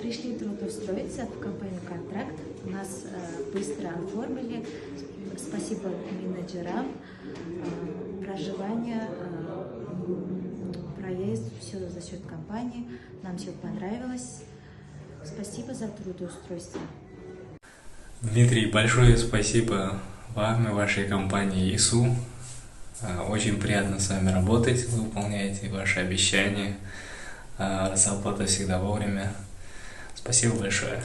Пришли трудоустроиться в компанию «Контракт». Нас быстро оформили. Спасибо менеджерам. Проживание, проезд, все за счет компании. Нам все понравилось. Спасибо за трудоустройство. Дмитрий, большое спасибо вам и вашей компании ИСУ. Очень приятно с вами работать, вы выполняете ваши обещания. Зарплата всегда вовремя. Спасибо большое.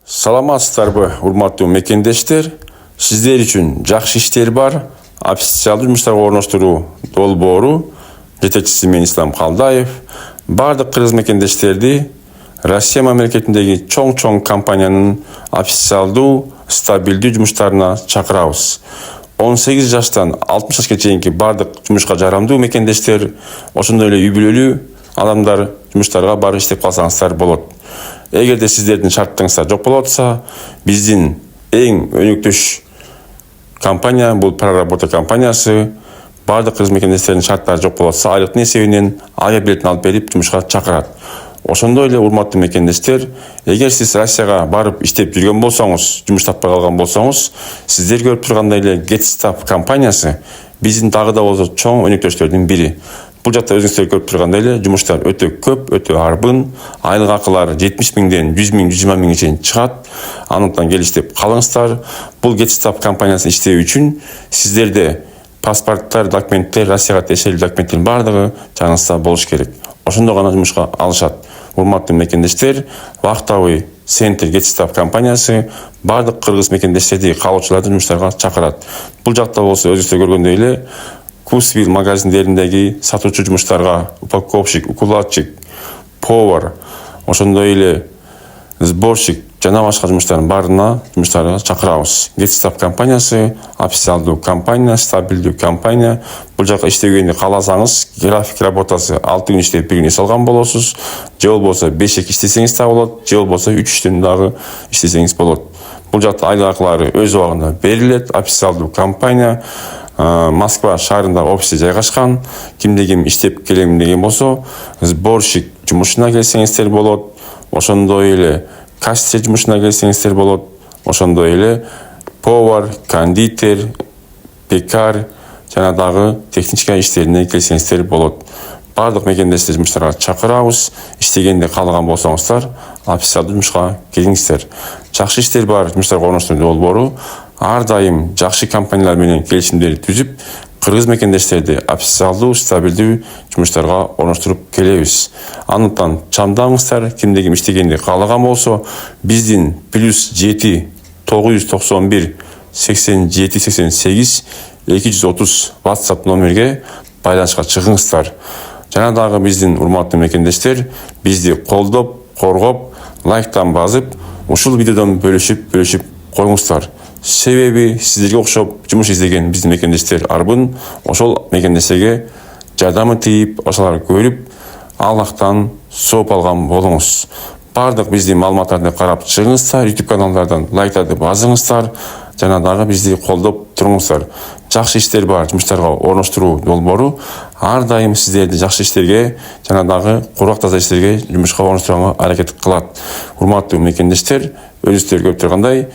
Саламатсыздарбы, урматтуу мекендештер. Сиздер үчүн жакшы иштер бар. Официалдуу жумуштарга орноштуруу долбоору жетекчиси мен Ислам Калдаев бардык кыргыз мекендештерди Россия мамлекетиндеги чоң компаниянын официалдуу стабилдүү жумуштарына чакырабыз. 18 жаштан 60 жашка чейинки бардык жумушка жарамдуу мекендештер, ошондой эле үй бүлөлүү адамдар жумуштарга барып иштеп калсаңыздар болот. Эгерде сиздердин шарттарыңыздар жок болуп атса, биздин эң өнүктүш компания бул проработа компаниясы. Бардык кыргыз мекендештердин шарттары жок болуп атса, айлыктын эсебинен авиабилетин алып берип жумушка чакырат. Ошондой эле урматтуу мекендештер, эгер сиз Россияга барып иштеп жүргөн болсоңуз, жумуш таппай калган болсоңуз, сиздер көрүп тургандай эле GetStaff компаниясы биздин дагы да болсо чоң өнүктөштөрдүн бири. Бул жакта өзүңүздөр көрүп тургандай эле жумуштар өтө көп, өтө арбын, айлык акылары 70 миңден 100 миң, 120 миңге чейин чыгат. Андыктан кел иштеп калыңыздар. Бул GetStaff компаниясын иштөө үчүн сиздерде паспорттар, документтер, Россияга тиешелүү документтин бардыгы жаныңызда болуш керек. Ошондо гана жумушка алышат. Урматтуу мекендештер, вактовый центр GetStaff компаниясы бардык кыргыз мекендештерди каалоочуларды жумуштарга чакырат. Бул жакта болсо өзүңүздөр көргөндөй эле Вкусвилл магазиндериндеги сатуучу жумуштарга упаковщик, укладчик, повар, ошондой эле сборщик жана башка жумуштардын баарына жумуштарга чакырабыз. GetStaff компаниясы официалдуу компания, стабилдүү компания. Бул жака иштегенди кааласаңыз, график работасы 6 күн иштеп 1 күн эс алган болосуз. Же болбосо 5 иштесеңиз да болот, же болбосо 3 иштен дагы иштесеңиз болот. Бул жакта айлык акылары өз убагында берилет. Официалдуу компания Москва шаарында офиси жайгашкан. Кимде ким иштеп келем деген болсо, сборщик жумушуна келсеңиздер болот. Ошондой эле кассир жумушуна келсеңиздер болот. Ошондой эле повар, кондитер, пекар жана дагы техничка иштерине келсеңиздер болот. Бардык мекендештер жумуштарга чакырабыз. Иштегенде каалаган болсоңуздар, официалдуу жумушка келиңиздер. Жакшы иштер бар, жумуштарга орноштуруу долбоору ар дайым жакшы компаниялар менен келишимдер түзүп, кыргыз мекендештерди официалдуу, стабилдүү жумуштарга орноштуруп келебиз. Андыктан чамдаңыздар, кимде ким иштегенди каалаган болсо, биздин +7 991 87 88 230 WhatsApp номерге байланышка чыгыңыздар. Жана дагы биздин урматтуу мекендештер, бизди колдоп, коргоп, лайктан басып, ушул видеодон бөлүшүп коюңуздар. Себеби сиздерге окшоп жумуш издеген биздин мекендештер арбын, ошол мекендештерге жардамы тийип, ошолар көрүп, Аллахтан сооп алган болуңуз. Бардык биздин маалыматтарды карап чыгыңыздар, YouTube каналдардан лайктарды басыңыздар, жана дагы бизди колдоп туруңуздар. Жакшы иштер бар, жумуштарга орноштуруу долбоору ар дайым сиздерди жакшы иштерге жана дагы курак таза иштерге жумушка орноштурганга аракет кылат. Урматтуу мекендештер, өзүңүздөр көрүп тургандай,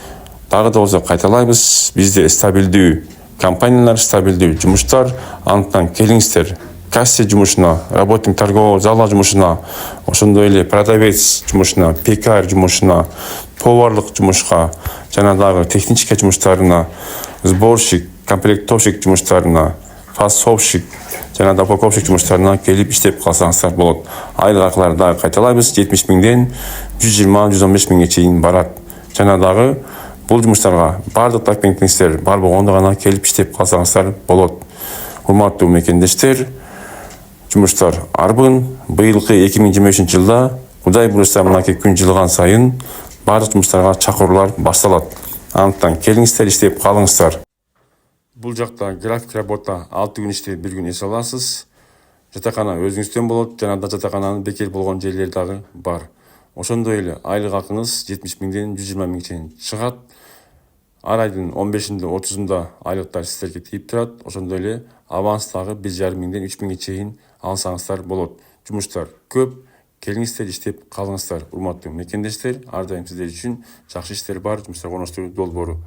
дагы да болсо кайталайбыз, бизде стабилдүү компаниялар, стабилдүү жумуштар, андыктан келиңиздер. Кассир жумушуна, работник торгового зала жумушуна, ошондой эле продавец жумушуна, пекар жумушуна, поварлык жумушка, жана дагы техничка жумуштарына, сборщик, комплектовщик жумуштарына, фасовщик, жана да упаковщик жумуштарына келип иштеп калсаңыздар болот. Айлык акыларды дагы кайталайбыз, 70 миңден 120-115 миңге чейин барат. Жана дагы бул жумуштарга бардык документиңиздер бар болгондо гана келип иштеп калсаңыздар болот. Урматтуу мекендештер, жумуштар арбын. Быйылкы 2023 жылда Кудай буюрса мынакей күн жылган сайын бардык жумуштарга чакыруулар башталат. Андыктан келиңиздер, иштеп калыңыздар. Бул жакта график работа 6 күн иштеп 1 күн эс аласыз. Жатакана өзүңүздөн болот, жана да жатакананын бекер болгон жерлери дагы бар. Ошондой эле айлык акыңыз 70 миңден 120 миң чейин чыгат. Ар айдын 15-нде 30-нда айлыктар сиздерге тийип турат. Ошондой эле аванс дагы 1,5 миңден 3 миңге чейин алсаңыздар болот. Жумуштар көп, келиңиздер иштеп калыңыздар урматтуу мекендештер. Ар дайым сиздер үчүн жакшы иштер бар, жумуштарга орноштуруу долбоору.